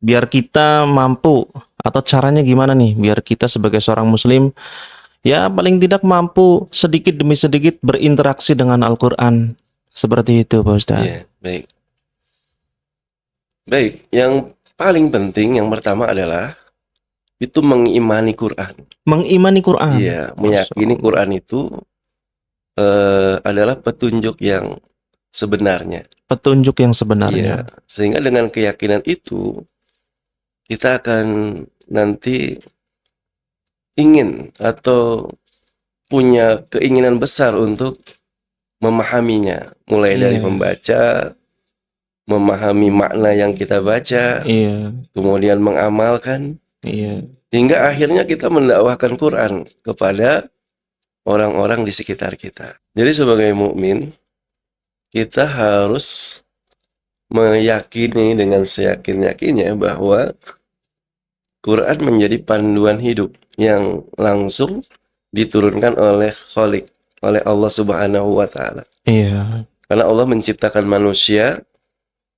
biar kita mampu atau caranya gimana nih biar kita sebagai seorang muslim ya paling tidak mampu sedikit demi sedikit berinteraksi dengan Al-Qur'an. Seperti itu, Pak Ustadz. Iya, baik. Baik, yang paling penting yang pertama adalah itu mengimani Quran. Mengimani Quran. Iya, Masya meyakini Allah. Quran itu adalah petunjuk yang sebenarnya. Petunjuk yang Iya, sebenarnya. sehingga dengan keyakinan itu kita akan nanti ingin atau punya keinginan besar untuk memahaminya, mulai dari Iya, membaca, memahami makna yang kita baca, iya, kemudian mengamalkan, iya, hingga akhirnya kita mendakwahkan Quran kepada orang-orang di sekitar kita. Jadi sebagai mukmin, kita harus meyakini dengan seyakin-yakinnya bahwa Quran menjadi panduan hidup yang langsung diturunkan oleh Khalik, oleh Allah Subhanahu wa taala. iya, Karena Allah menciptakan manusia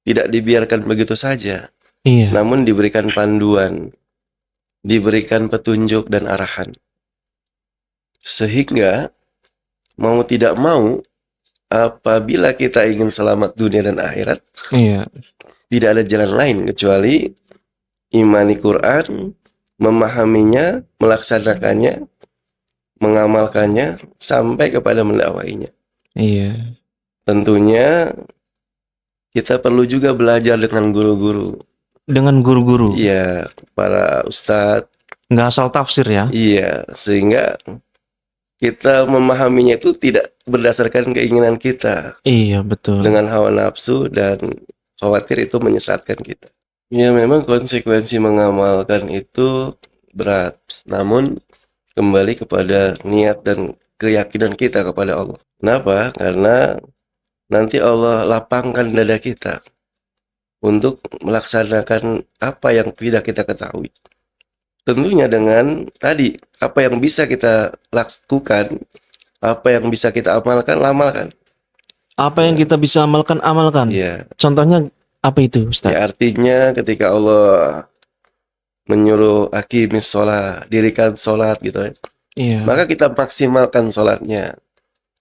tidak dibiarkan begitu saja, iya, namun diberikan panduan, diberikan petunjuk dan arahan. Sehingga mau tidak mau, apabila kita ingin selamat dunia dan akhirat, iya, tidak ada jalan lain kecuali imani Quran, memahaminya, melaksanakannya, mengamalkannya, sampai kepada mendakwahinya. iya. Tentunya kita perlu juga belajar dengan guru-guru. Dengan guru-guru, Iya, para ustadz. nggak asal tafsir ya. Iya, sehingga kita memahaminya itu tidak berdasarkan keinginan kita, Iya, betul. dengan hawa nafsu dan khawatir itu menyesatkan kita. Ya, memang konsekuensi mengamalkan itu berat, namun kembali kepada niat dan keyakinan kita kepada Allah. Kenapa? Karena nanti Allah lapangkan dada kita untuk melaksanakan apa yang tidak kita ketahui. Tentunya dengan tadi, apa yang bisa kita lakukan, apa yang bisa kita amalkan. Apa yang kita bisa amalkan, amalkan. Iya, Contohnya apa itu, Ustaz? ya artinya ketika Allah menyuruh aqimis sholat, dirikan sholat gitu ya, Iya, maka kita maksimalkan sholatnya.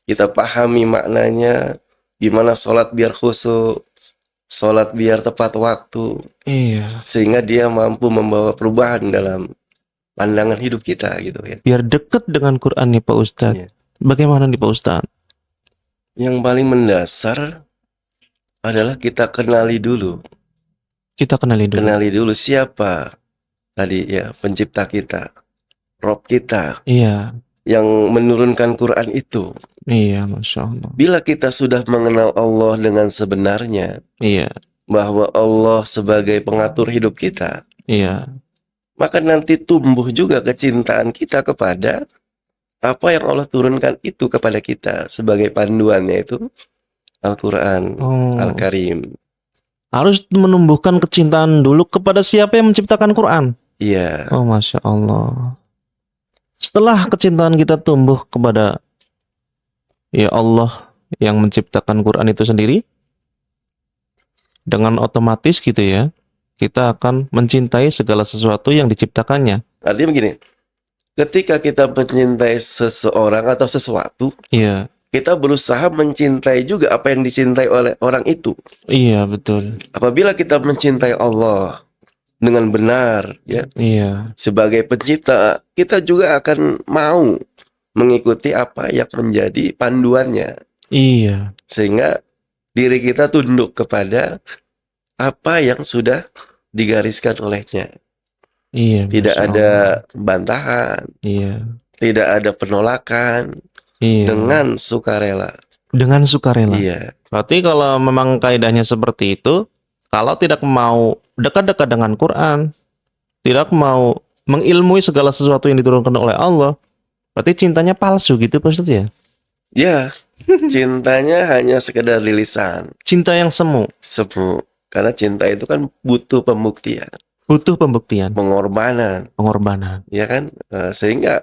Kita pahami maknanya, gimana sholat biar khusyuk, sholat biar tepat waktu, iya. sehingga dia mampu membawa perubahan dalam pandangan hidup kita gitu ya. Biar deket dengan Quran nih, Pak Ustaz. Iya. Bagaimana nih, Pak Ustaz? Yang paling mendasar adalah kita kenali dulu. Kita kenali dulu. Kenali dulu siapa tadi ya pencipta kita, Rob kita Iya, yang menurunkan Quran itu. iya, Masya Allah. Bila kita sudah mengenal Allah dengan sebenarnya, Iya, bahwa Allah sebagai pengatur hidup kita, iya, maka nanti tumbuh juga kecintaan kita kepada apa yang Allah turunkan itu kepada kita sebagai panduannya itu Al-Quran, oh, Al-Karim. harus menumbuhkan kecintaan dulu kepada siapa yang menciptakan Quran. Iya, Oh, Masya Allah. Setelah kecintaan kita tumbuh kepada ya Allah yang menciptakan Quran itu sendiri, dengan otomatis gitu ya, kita akan mencintai segala sesuatu yang diciptakannya. artinya begini, ketika kita mencintai seseorang atau sesuatu, Iya, kita berusaha mencintai juga apa yang dicintai oleh orang itu. iya, betul. Apabila kita mencintai Allah dengan benar, ya, Iya, sebagai pencipta, kita juga akan mau mengikuti apa yang menjadi panduannya. iya, Sehingga diri kita tunduk kepada apa yang sudah digariskan olehnya. iya, Tidak Masya ada Allah. bantahan, Iya, tidak ada penolakan, iya. dengan sukarela. Dengan sukarela. Iya, Berarti kalau memang kaidahnya seperti itu, kalau tidak mau dekat-dekat dengan Quran, tidak mau mengilmui segala sesuatu yang diturunkan oleh Allah, berarti cintanya palsu gitu Pak Ustadz ya? ya, cintanya hanya sekedar di lisan, Cinta yang semu, semu. Karena cinta itu kan butuh pembuktian, butuh pembuktian, pengorbanan, pengorbanan. ya kan? Sehingga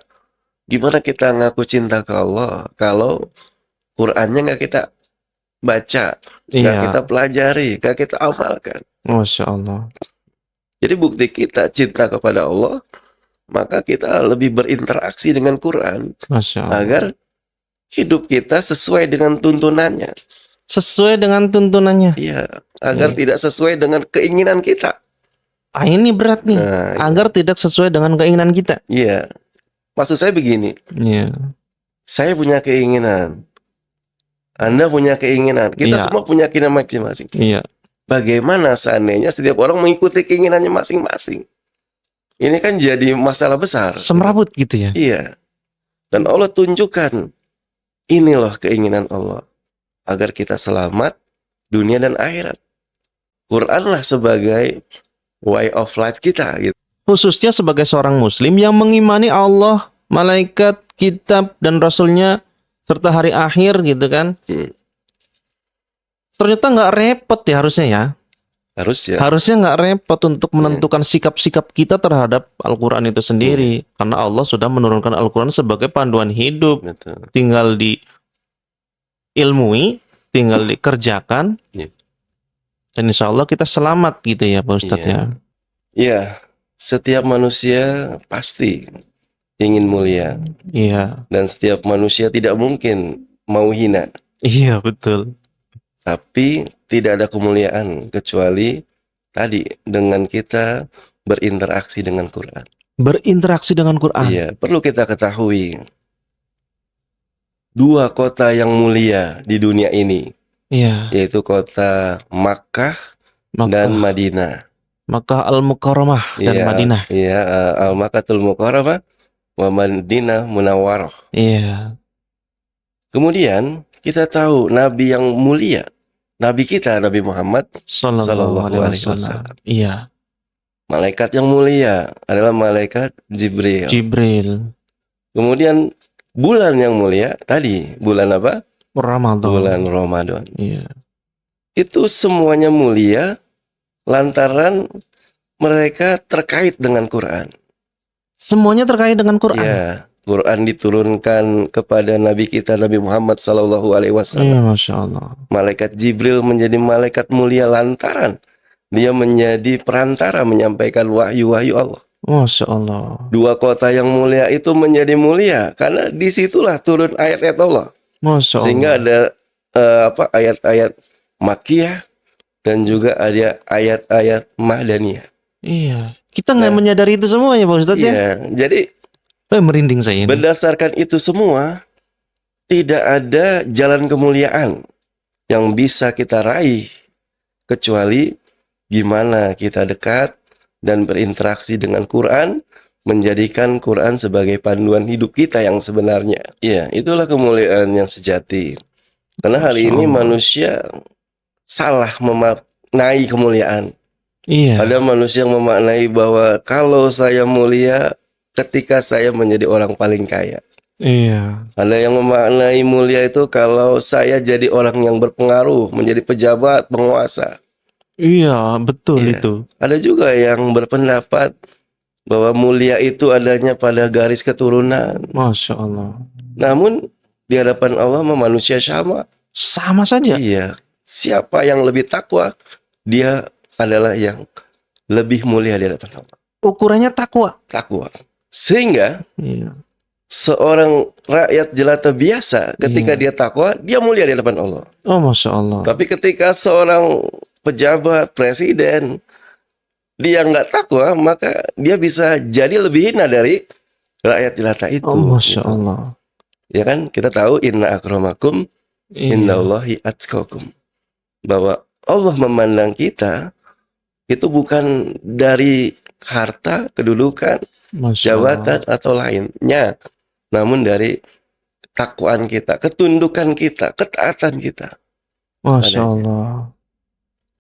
gimana kita ngaku cinta ke Allah kalau Qurannya nggak kita baca, nggak Iya, kita pelajari, nggak kita amalkan. Masya Allah. Jadi bukti kita cinta kepada Allah, maka kita lebih berinteraksi dengan Quran Masya Allah. agar hidup kita sesuai dengan tuntunannya. Sesuai dengan tuntunannya. Iya, agar Iya. tidak sesuai dengan keinginan kita. Ah, ini berat nih. Nah, Agar tidak sesuai dengan keinginan kita. iya. Maksud saya begini, Iya. saya punya keinginan, Anda punya keinginan, kita Iya. semua punya keinginan masing-masing. Iya. Bagaimana seandainya setiap orang mengikuti keinginannya masing-masing? Ini kan jadi masalah besar. Semrabut gitu ya. Iya. Dan Allah tunjukkan, ini loh keinginan Allah, agar kita selamat dunia dan akhirat. Quranlah sebagai way of life kita gitu. Khususnya sebagai seorang muslim yang mengimani Allah, malaikat, kitab, dan rasulnya, serta hari akhir gitu kan. Ternyata nggak repot ya harusnya ya. Harusnya. Harusnya nggak repot untuk menentukan sikap-sikap kita terhadap Al-Quran itu sendiri. Karena Allah sudah menurunkan Al-Quran sebagai panduan hidup. Betul. Tinggal diilmui, tinggal dikerjakan. Iya. Dan insya Allah kita selamat gitu ya Pak Ustadz Iya. ya. Iya, setiap manusia pasti ingin mulia. Iya. Dan setiap manusia tidak mungkin mau hina. Iya betul. Tapi tidak ada kemuliaan kecuali tadi dengan kita berinteraksi dengan Quran. Berinteraksi dengan Quran. Iya, perlu kita ketahui dua kota yang mulia di dunia ini, Iya. yaitu kota Makkah dan Madinah. Makkah Al-Mukarramah dan Iya, Madinah. Iya, Al-Makkatul Mukarramah wa Madinah Munawwarah. Iya. Kemudian kita tahu Nabi yang mulia, Nabi kita Nabi Muhammad Sallallahu alaihi wasallam. Iya. Malaikat yang mulia adalah malaikat Jibril. Jibril. Kemudian bulan yang mulia tadi, bulan apa? Ramadan. Bulan Ramadan. Iya. Itu semuanya mulia lantaran mereka terkait dengan Quran. Semuanya terkait dengan Quran. Ya, Quran diturunkan kepada Nabi kita Nabi Muhammad Sallallahu Alaihi Iya, Wasallam. Masya Allah. Malaikat Jibril menjadi malaikat mulia lantaran dia menjadi perantara menyampaikan wahyu-wahyu Allah. Masya Allah. Dua kota yang mulia itu menjadi mulia karena disitulah turun ayat-ayat Allah. Masya Allah. Sehingga ada ayat-ayat Makkiyah dan juga ada ayat-ayat Madaniyah. Iya. Kita nggak menyadari itu semuanya Pak Ustadz ya. Iya, jadi Merinding saya ini. berdasarkan itu semua tidak ada jalan kemuliaan yang bisa kita raih kecuali gimana kita dekat dan berinteraksi dengan Quran, menjadikan Quran sebagai panduan hidup kita yang sebenarnya. Iya, itulah kemuliaan yang sejati. Karena hari ini manusia salah memaknai kemuliaan. Iya. Ada manusia yang memaknai bahwa kalau saya mulia ketika saya menjadi orang paling kaya. Iya. Ada yang memaknai mulia itu kalau saya jadi orang yang berpengaruh, menjadi pejabat, penguasa. Iya, betul Iya. itu. Ada juga yang berpendapat bahwa mulia itu adanya pada garis keturunan. Masya Allah. Namun di hadapan Allah manusia sama. Sama saja. Iya. Siapa yang lebih takwa, dia adalah yang lebih mulia di hadapan Allah. Ukurannya takwa. Takwa. Sehingga Iya. seorang rakyat jelata biasa ketika dia takwa, dia mulia di hadapan Allah. Oh, Masya Allah. Tapi ketika seorang pejabat, presiden, dia nggak takwa, maka dia bisa jadi lebih hina dari rakyat jelata itu. Oh, Masya gitu. Allah. Ya kan, kita tahu inna akramakum Iya. indallahi atqakum. Bahwa Allah memandang kita itu bukan dari harta, kedudukan, Masya jabatan atau lainnya, namun dari ketakwaan kita, ketundukan kita, ketaatan kita. Masya Allah.